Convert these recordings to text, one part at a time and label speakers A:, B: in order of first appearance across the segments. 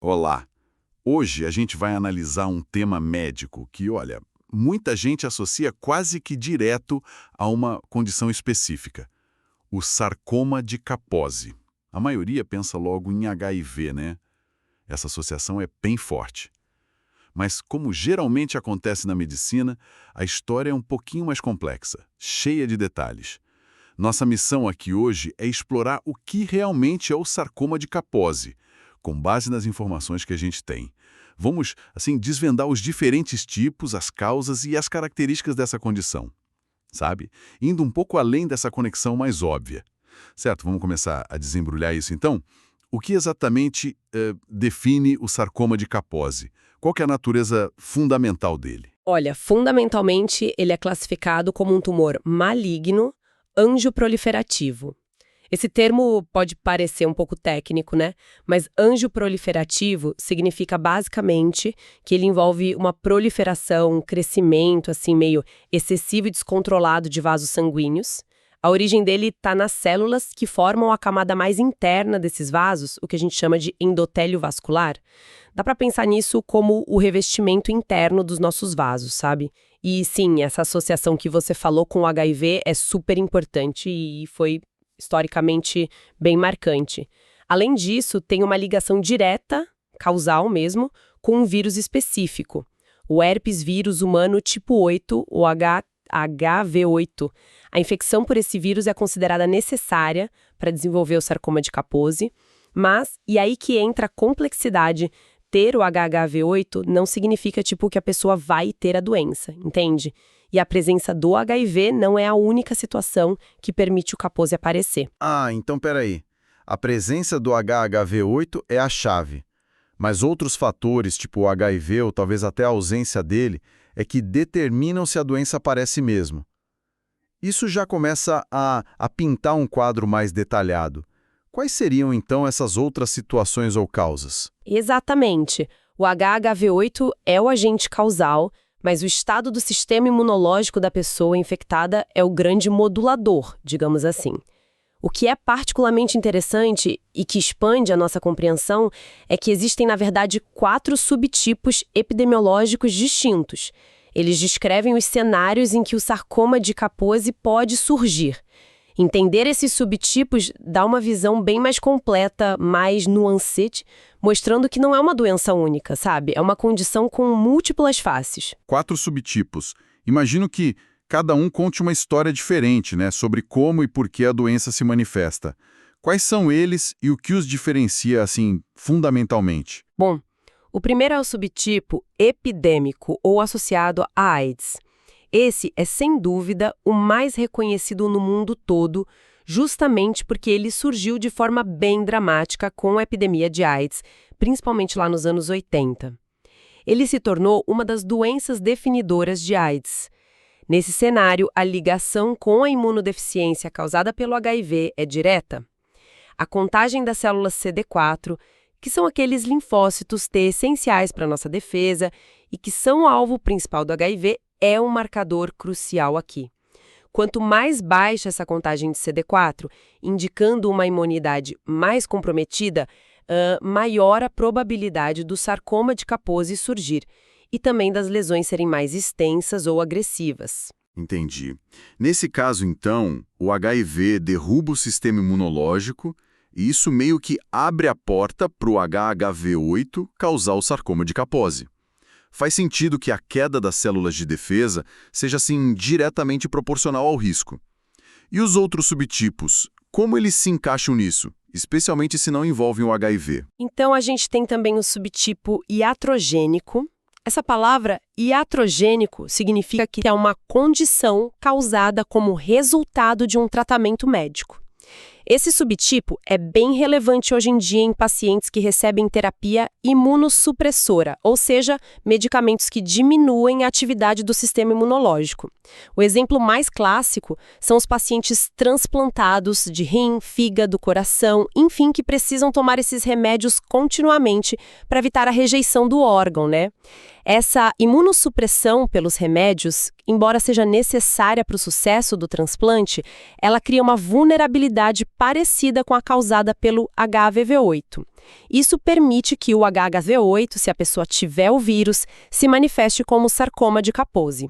A: Olá! Hoje a gente vai analisar um tema médico que, olha, muita gente associa quase que direto a uma condição específica, o sarcoma de Kaposi. A maioria pensa logo em HIV, né? Essa associação é bem forte. Mas, como geralmente acontece na medicina, a história é um pouquinho mais complexa, cheia de detalhes. Nossa missão aqui hoje é explorar o que realmente é o sarcoma de Kaposi, com base nas informações que a gente tem. Vamos, desvendar os diferentes tipos, as causas e as características dessa condição, sabe? Indo um pouco além dessa conexão mais óbvia. Certo, vamos começar a desembrulhar isso então? O que exatamente define o sarcoma de Kaposi? Qual que é a natureza fundamental dele?
B: Olha, fundamentalmente ele é classificado como um tumor maligno angioproliferativo. Esse termo pode parecer um pouco técnico, né? Mas angioproliferativo significa basicamente que ele envolve uma proliferação, um crescimento assim meio excessivo e descontrolado de vasos sanguíneos. A origem dele está nas células que formam a camada mais interna desses vasos, o que a gente chama de endotélio vascular. Dá para pensar nisso como o revestimento interno dos nossos vasos, sabe? E sim, essa associação que você falou com o HIV é super importante e foi historicamente bem marcante. Além disso, tem uma ligação direta, causal mesmo, com um vírus específico, o herpes vírus humano tipo 8, ou HV8. A infecção por esse vírus é considerada necessária para desenvolver o sarcoma de Kaposi, mas, e aí que entra a complexidade, ter o HHV8 não significa que a pessoa vai ter a doença, entende? E a presença do HIV não é a única situação que permite o Kaposi aparecer.
C: Ah, então peraí. A presença do HHV8 é a chave. Mas outros fatores, tipo o HIV ou talvez até a ausência dele, é que determinam se a doença aparece mesmo. Isso já começa a pintar um quadro mais detalhado. Quais seriam, então, essas outras situações ou causas?
B: Exatamente. O HHV8 é o agente causal, mas o estado do sistema imunológico da pessoa infectada é o grande modulador, digamos assim. O que é particularmente interessante e que expande a nossa compreensão é que existem, na verdade, 4 subtipos epidemiológicos distintos. Eles descrevem os cenários em que o sarcoma de Kaposi pode surgir. Entender esses subtipos dá uma visão bem mais completa, mais nuancete, mostrando que não é uma doença única, sabe? É uma condição com múltiplas faces.
A: 4 subtipos. Imagino que cada um conte uma história diferente, né, sobre como e por que a doença se manifesta. Quais são eles e o que os diferencia, fundamentalmente?
B: Bom, o primeiro é o subtipo epidêmico ou associado à AIDS. Esse é, sem dúvida, o mais reconhecido no mundo todo, justamente porque ele surgiu de forma bem dramática com a epidemia de AIDS, principalmente lá nos anos 80. Ele se tornou uma das doenças definidoras de AIDS. Nesse cenário, a ligação com a imunodeficiência causada pelo HIV é direta. A contagem das células CD4, que são aqueles linfócitos T essenciais para a nossa defesa e que são o alvo principal do HIV, é um marcador crucial aqui. Quanto mais baixa essa contagem de CD4, indicando uma imunidade mais comprometida, maior a probabilidade do sarcoma de Kaposi surgir e também das lesões serem mais extensas ou agressivas.
A: Entendi. Nesse caso, então, o HIV derruba o sistema imunológico e isso meio que abre a porta para o HHV8 causar o sarcoma de Kaposi. Faz sentido que a queda das células de defesa seja, diretamente proporcional ao risco. E os outros subtipos, como eles se encaixam nisso, especialmente se não envolvem o HIV?
B: Então, a gente tem também o subtipo iatrogênico. Essa palavra iatrogênico significa que é uma condição causada como resultado de um tratamento médico. Esse subtipo é bem relevante hoje em dia em pacientes que recebem terapia imunossupressora, ou seja, medicamentos que diminuem a atividade do sistema imunológico. O exemplo mais clássico são os pacientes transplantados de rim, fígado, coração, enfim, que precisam tomar esses remédios continuamente para evitar a rejeição do órgão, né? Essa imunossupressão pelos remédios, embora seja necessária para o sucesso do transplante, ela cria uma vulnerabilidade parecida com a causada pelo HVV8. Isso permite que o HHV8, se a pessoa tiver o vírus, se manifeste como sarcoma de Kaposi.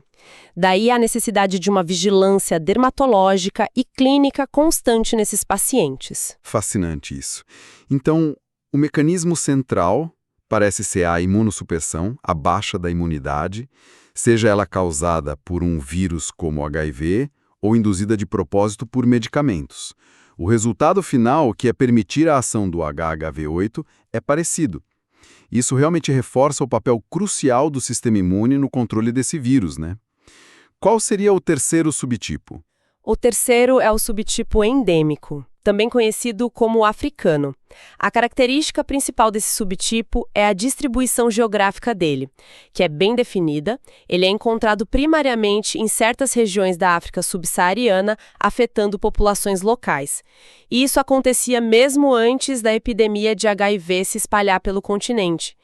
B: Daí a necessidade de uma vigilância dermatológica e clínica constante nesses pacientes.
C: Fascinante isso. Então, o mecanismo central parece ser a imunossupressão, a baixa da imunidade, seja ela causada por um vírus como o HIV ou induzida de propósito por medicamentos. O resultado final, que é permitir a ação do HHV8, é parecido. Isso realmente reforça o papel crucial do sistema imune no controle desse vírus, né? Qual seria o terceiro subtipo?
B: O terceiro é o subtipo endêmico, também conhecido como africano. A característica principal desse subtipo é a distribuição geográfica dele, que é bem definida. Ele é encontrado primariamente em certas regiões da África subsaariana, afetando populações locais. E isso acontecia mesmo antes da epidemia de HIV se espalhar pelo continente.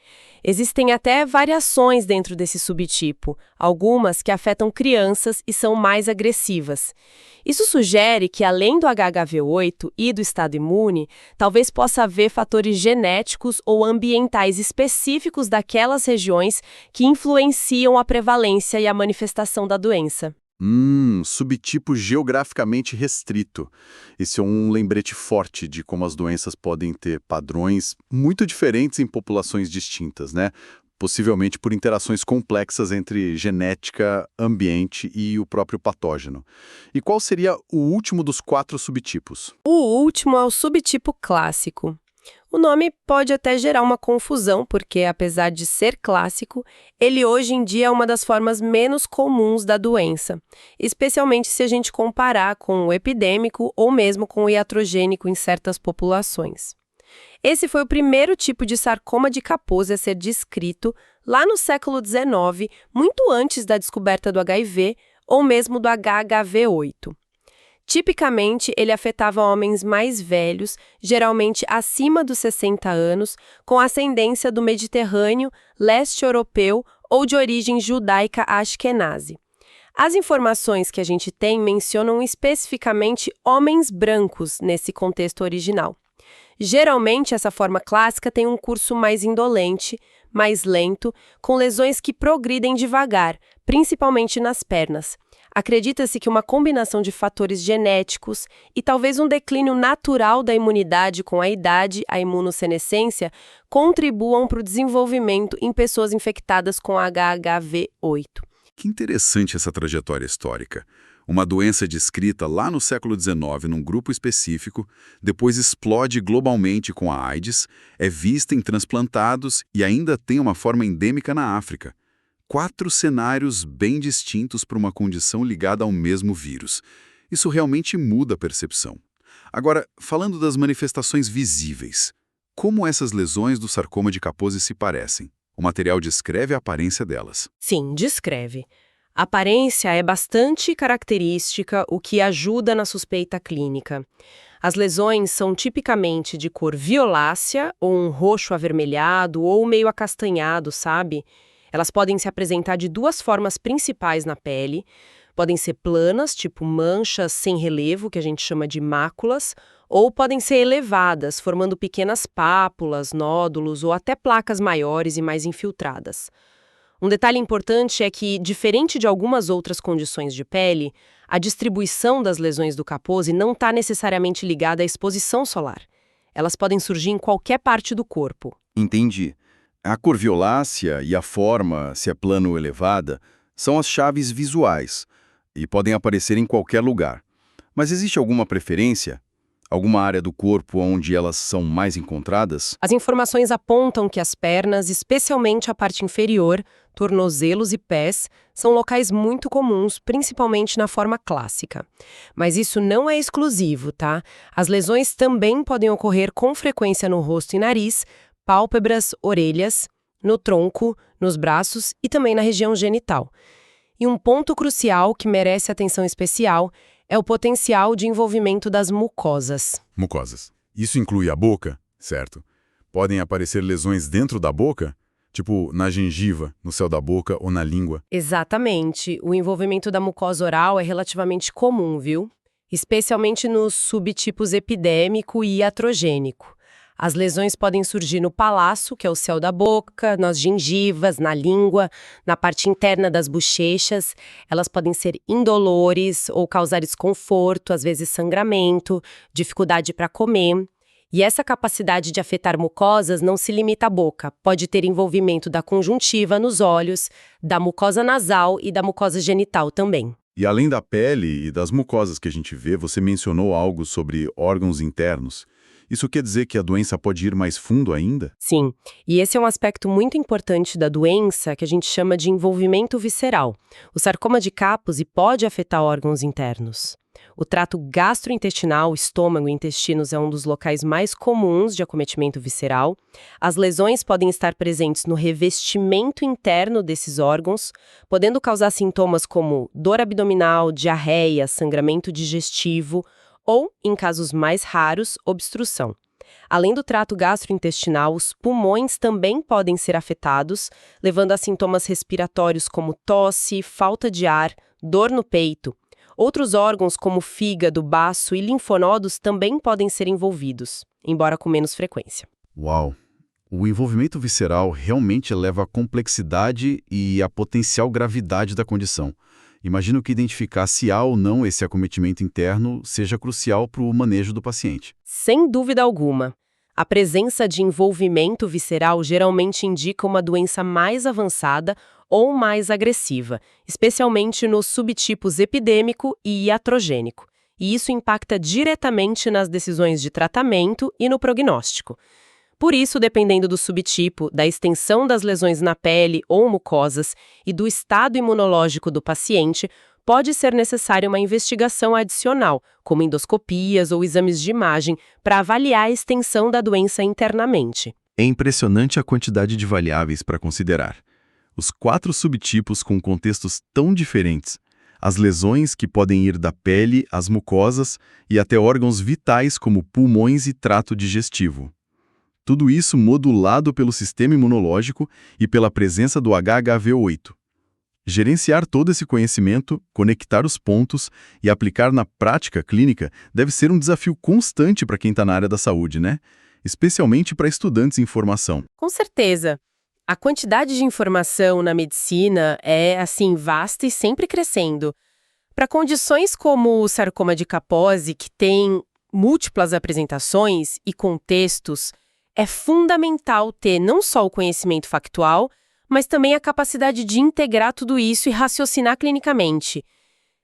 B: Existem até variações dentro desse subtipo, algumas que afetam crianças e são mais agressivas. Isso sugere que, além do HHV8 e do estado imune, talvez possa haver fatores genéticos ou ambientais específicos daquelas regiões que influenciam a prevalência e a manifestação da doença.
A: Subtipo geograficamente restrito. Esse é um lembrete forte de como as doenças podem ter padrões muito diferentes em populações distintas, né? Possivelmente por interações complexas entre genética, ambiente e o próprio patógeno. E qual seria o último dos 4 subtipos?
B: O último é o subtipo clássico. O nome pode até gerar uma confusão, porque, apesar de ser clássico, ele hoje em dia é uma das formas menos comuns da doença, especialmente se a gente comparar com o epidêmico ou mesmo com o iatrogênico em certas populações. Esse foi o primeiro tipo de sarcoma de Kaposi a ser descrito lá no século XIX, muito antes da descoberta do HIV ou mesmo do HHV8. Tipicamente, ele afetava homens mais velhos, geralmente acima dos 60 anos, com ascendência do Mediterrâneo, leste europeu ou de origem judaica ashkenazi. As informações que a gente tem mencionam especificamente homens brancos nesse contexto original. Geralmente, essa forma clássica tem um curso mais indolente, mais lento, com lesões que progridem devagar, principalmente nas pernas. Acredita-se que uma combinação de fatores genéticos e talvez um declínio natural da imunidade com a idade, a imunossenescência, contribuam para o desenvolvimento em pessoas infectadas com HHV8.
A: Que interessante essa trajetória histórica. Uma doença descrita lá no século XIX num grupo específico, depois explode globalmente com a AIDS, é vista em transplantados e ainda tem uma forma endêmica na África. 4 cenários bem distintos para uma condição ligada ao mesmo vírus. Isso realmente muda a percepção. Agora, falando das manifestações visíveis, como essas lesões do sarcoma de Kaposi se parecem? O material descreve a aparência delas.
B: Sim, descreve. A aparência é bastante característica, o que ajuda na suspeita clínica. As lesões são tipicamente de cor violácea, ou um roxo avermelhado, ou meio acastanhado, sabe? Elas podem se apresentar de 2 formas principais na pele. Podem ser planas, tipo manchas sem relevo, que a gente chama de máculas, ou podem ser elevadas, formando pequenas pápulas, nódulos ou até placas maiores e mais infiltradas. Um detalhe importante é que, diferente de algumas outras condições de pele, a distribuição das lesões do Kaposi não está necessariamente ligada à exposição solar. Elas podem surgir em qualquer parte do corpo.
C: Entendi. A cor violácea e a forma, se é plana ou elevada, são as chaves visuais e podem aparecer em qualquer lugar. Mas existe alguma preferência? Alguma área do corpo onde elas são mais encontradas?
B: As informações apontam que as pernas, especialmente a parte inferior, tornozelos e pés, são locais muito comuns, principalmente na forma clássica. Mas isso não é exclusivo, tá? As lesões também podem ocorrer com frequência no rosto e nariz, pálpebras, orelhas, no tronco, nos braços e também na região genital. E um ponto crucial que merece atenção especial é o potencial de envolvimento das mucosas.
A: Mucosas. Isso inclui a boca, certo? Podem aparecer lesões dentro da boca? Tipo na gengiva, no céu da boca ou na língua?
B: Exatamente. O envolvimento da mucosa oral é relativamente comum, viu? Especialmente nos subtipos epidêmico e iatrogênico. As lesões podem surgir no palaço, que é o céu da boca, nas gengivas, na língua, na parte interna das bochechas. Elas podem ser indolores ou causar desconforto, às vezes sangramento, dificuldade para comer. E essa capacidade de afetar mucosas não se limita à boca, pode ter envolvimento da conjuntiva nos olhos, da mucosa nasal e da mucosa genital também.
A: E além da pele e das mucosas que a gente vê, você mencionou algo sobre órgãos internos. Isso quer dizer que a doença pode ir mais fundo ainda?
B: Sim, e esse é um aspecto muito importante da doença que a gente chama de envolvimento visceral. O sarcoma de Kaposi pode afetar órgãos internos. O trato gastrointestinal, estômago e intestinos é um dos locais mais comuns de acometimento visceral. As lesões podem estar presentes no revestimento interno desses órgãos, podendo causar sintomas como dor abdominal, diarreia, sangramento digestivo ou, em casos mais raros, obstrução. Além do trato gastrointestinal, os pulmões também podem ser afetados, levando a sintomas respiratórios como tosse, falta de ar, dor no peito. Outros órgãos, como fígado, baço e linfonodos, também podem ser envolvidos, embora com menos frequência.
C: Uau! O envolvimento visceral realmente eleva a complexidade e a potencial gravidade da condição. Imagino que identificar se há ou não esse acometimento interno seja crucial para o manejo do paciente.
B: Sem dúvida alguma. A presença de envolvimento visceral geralmente indica uma doença mais avançada ou mais agressiva, especialmente nos subtipos epidêmico e iatrogênico. E isso impacta diretamente nas decisões de tratamento e no prognóstico. Por isso, dependendo do subtipo, da extensão das lesões na pele ou mucosas e do estado imunológico do paciente, pode ser necessária uma investigação adicional, como endoscopias ou exames de imagem, para avaliar a extensão da doença internamente.
C: É impressionante a quantidade de variáveis para considerar. Os 4 subtipos com contextos tão diferentes, as lesões que podem ir da pele às mucosas e até órgãos vitais como pulmões e trato digestivo. Tudo isso modulado pelo sistema imunológico e pela presença do HHV8. Gerenciar todo esse conhecimento, conectar os pontos e aplicar na prática clínica deve ser um desafio constante para quem está na área da saúde, né? Especialmente para estudantes em formação.
B: Com certeza. A quantidade de informação na medicina é, assim, vasta e sempre crescendo. Para condições como o sarcoma de Kaposi, que tem múltiplas apresentações e contextos, é fundamental ter não só o conhecimento factual, mas também a capacidade de integrar tudo isso e raciocinar clinicamente.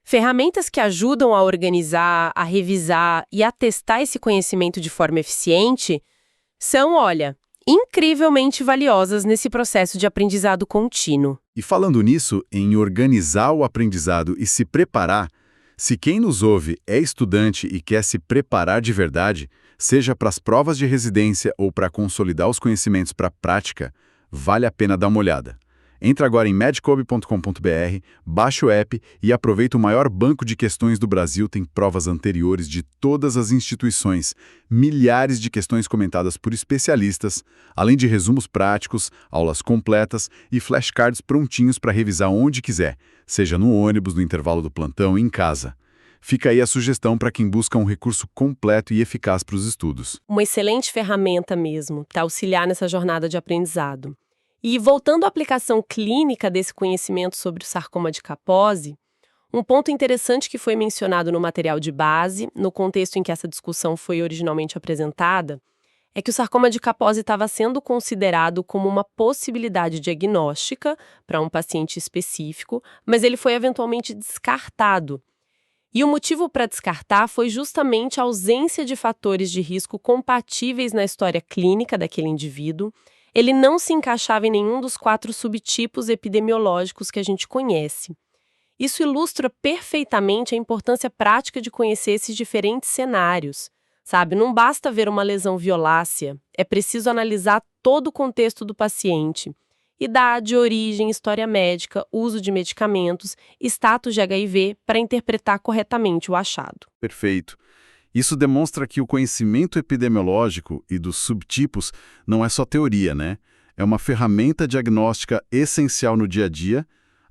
B: Ferramentas que ajudam a organizar, a revisar e a testar esse conhecimento de forma eficiente são, incrivelmente valiosas nesse processo de aprendizado contínuo.
A: E falando nisso, em organizar o aprendizado e se preparar, se quem nos ouve é estudante e quer se preparar de verdade, seja para as provas de residência ou para consolidar os conhecimentos para a prática, vale a pena dar uma olhada. Entra agora em medcob.com.br, baixa o app e aproveita o maior banco de questões do Brasil. Tem provas anteriores de todas as instituições, milhares de questões comentadas por especialistas, além de resumos práticos, aulas completas e flashcards prontinhos para revisar onde quiser, seja no ônibus, no intervalo do plantão, em casa. Fica aí a sugestão para quem busca um recurso completo e eficaz para os estudos.
B: Uma excelente ferramenta mesmo, para auxiliar nessa jornada de aprendizado. E voltando à aplicação clínica desse conhecimento sobre o sarcoma de Kaposi, um ponto interessante que foi mencionado no material de base, no contexto em que essa discussão foi originalmente apresentada, é que o sarcoma de Kaposi estava sendo considerado como uma possibilidade diagnóstica para um paciente específico, mas ele foi eventualmente descartado. E o motivo para descartar foi justamente a ausência de fatores de risco compatíveis na história clínica daquele indivíduo. Ele não se encaixava em nenhum dos 4 subtipos epidemiológicos que a gente conhece. Isso ilustra perfeitamente a importância prática de conhecer esses diferentes cenários. Sabe, não basta ver uma lesão violácea, é preciso analisar todo o contexto do paciente. Idade, origem, história médica, uso de medicamentos, status de HIV, para interpretar corretamente o achado.
A: Perfeito. Isso demonstra que o conhecimento epidemiológico e dos subtipos não é só teoria, né? É uma ferramenta diagnóstica essencial no dia a dia,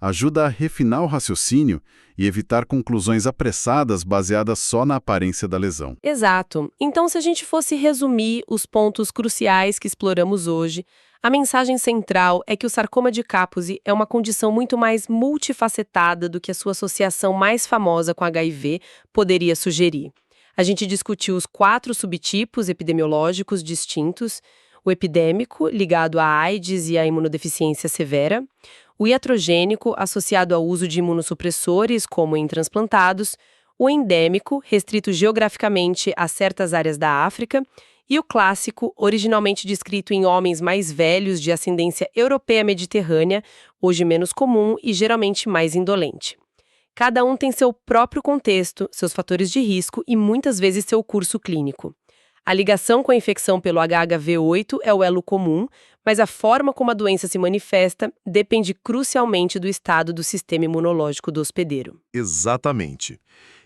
A: Ajuda a refinar o raciocínio e evitar conclusões apressadas baseadas só na aparência da lesão.
B: Exato. Então, se a gente fosse resumir os pontos cruciais que exploramos hoje, a mensagem central é que o sarcoma de Kaposi é uma condição muito mais multifacetada do que a sua associação mais famosa com HIV poderia sugerir. A gente discutiu os 4 subtipos epidemiológicos distintos: o epidêmico, ligado à AIDS e à imunodeficiência severa; o iatrogênico, associado ao uso de imunossupressores, como em transplantados; o endêmico, restrito geograficamente a certas áreas da África; e o clássico, originalmente descrito em homens mais velhos de ascendência europeia mediterrânea, hoje menos comum e geralmente mais indolente. Cada um tem seu próprio contexto, seus fatores de risco e muitas vezes seu curso clínico. A ligação com a infecção pelo HHV8 é o elo comum, mas a forma como a doença se manifesta depende crucialmente do estado do sistema imunológico do hospedeiro.
D: Exatamente.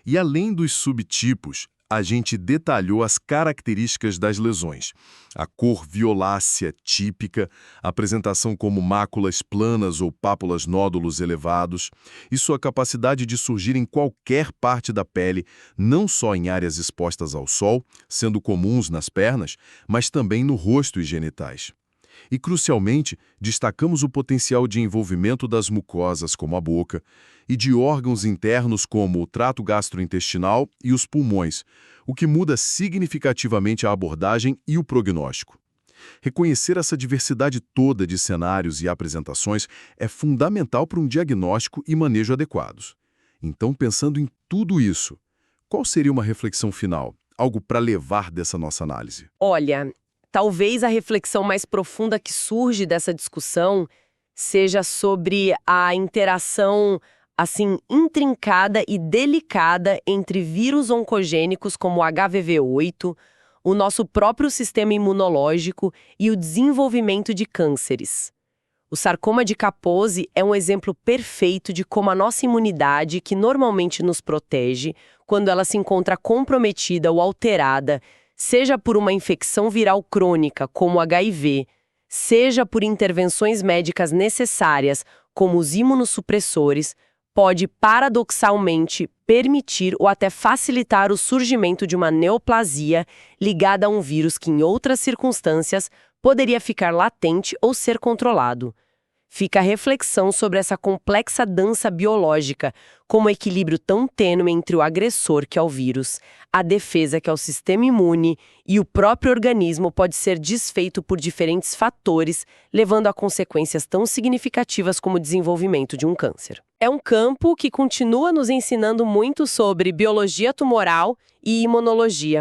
D: E além dos subtipos, a gente detalhou as características das lesões. A cor violácea típica, a apresentação como máculas planas ou pápulas nódulos elevados, e sua capacidade de surgir em qualquer parte da pele, não só em áreas expostas ao sol, sendo comuns nas pernas, mas também no rosto e genitais. E, crucialmente, destacamos o potencial de envolvimento das mucosas, como a boca, e de órgãos internos como o trato gastrointestinal e os pulmões, o que muda significativamente a abordagem e o prognóstico. Reconhecer essa diversidade toda de cenários e apresentações é fundamental para um diagnóstico e manejo adequados. Então, pensando em tudo isso, qual seria uma reflexão final, algo para levar dessa nossa análise?
B: Olha, talvez a reflexão mais profunda que surge dessa discussão seja sobre a interação, assim, intrincada e delicada entre vírus oncogênicos como o HVV8, o nosso próprio sistema imunológico e o desenvolvimento de cânceres. O sarcoma de Kaposi é um exemplo perfeito de como a nossa imunidade, que normalmente nos protege, quando ela se encontra comprometida ou alterada, seja por uma infecção viral crônica, como o HIV, seja por intervenções médicas necessárias, como os imunossupressores, pode paradoxalmente permitir ou até facilitar o surgimento de uma neoplasia ligada a um vírus que, em outras circunstâncias, poderia ficar latente ou ser controlado. Fica a reflexão sobre essa complexa dança biológica, como o equilíbrio tão tênue entre o agressor, que é o vírus, a defesa, que é o sistema imune, e o próprio organismo pode ser desfeito por diferentes fatores, levando a consequências tão significativas como o desenvolvimento de um câncer. É um campo que continua nos ensinando muito sobre biologia tumoral e imunologia.